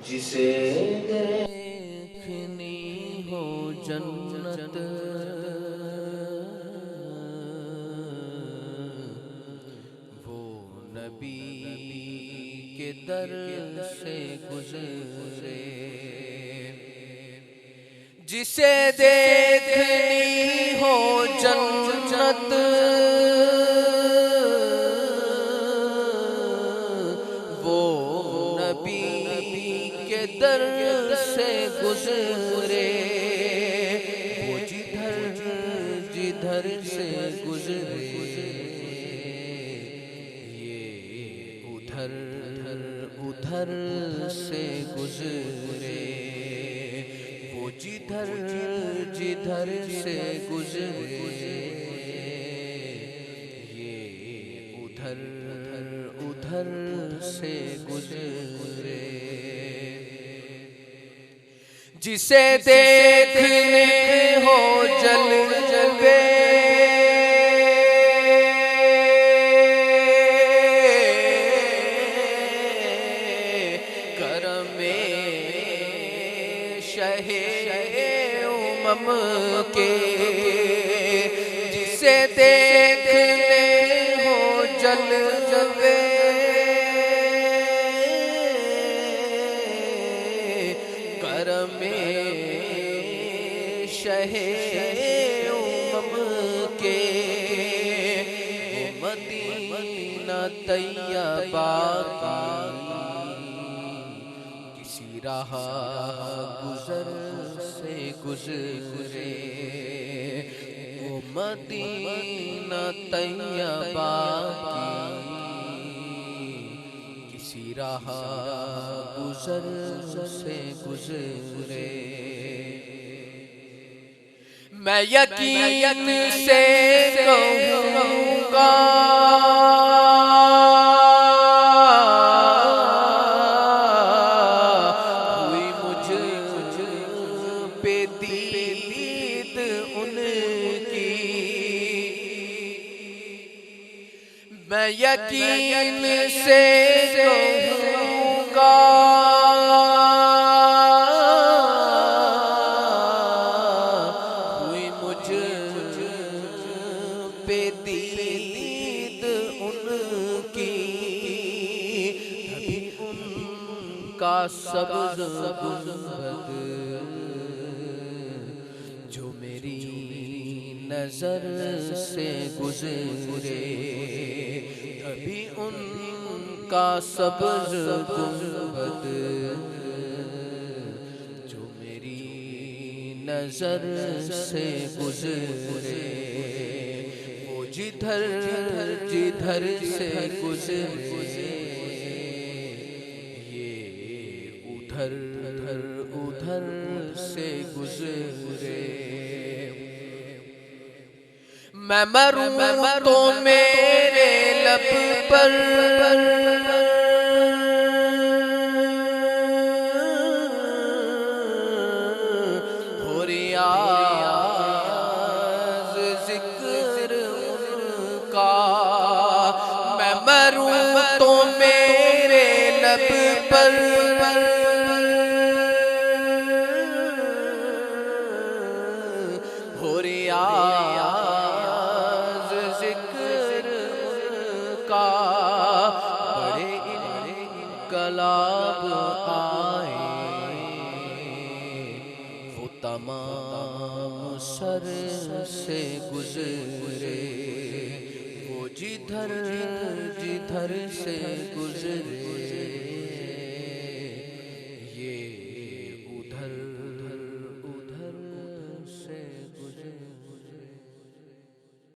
جسے دیکھنی ہو جنت وہ نبی کے در سے گزرے، جسے دیکھنی ہو جنت وہ نبی کے در سے گزرے، وہ جدھر جدھر سے گزرے یہ ادھر ادھر سے گزرے، وہ جدھر جدھر سے گزرے یہ ادھر ادھر سے گزرے، جسے دیکھنے ہو جلوے کرم شہ امم کے، جسے دیکھنے ہو جلوے کرم شہ امم کے، مدینہ طیبہ کسی راہ گزر سے گزرے، وہ مدینہ طیبہ کسی راہ گزر سے گزرے، میں یقین سے کہوں گا ہوئی مجھ پہ دید ان کی، میں یقین سے کہوں گا ہوئی مجھ پہ دید ان کی، تبھی ان کا سبز گنبد جو میری نظر سے گزرے، تبھی ان کا سبز گنبد جو میری نظر سے گزرے، وہ جدھر جدھر سے گزرے یہ ادھر ادھر سے گزرے، میں مروں تو میرے لب پر ہو ریاض ذکر ان کا، میں مروں تو میرے لب پر ہو ریاض ذکر ان کا، بڑے انقلاب آئے وہ تمام سر سے گزرے، وہ جدھر جدھر سے گزرے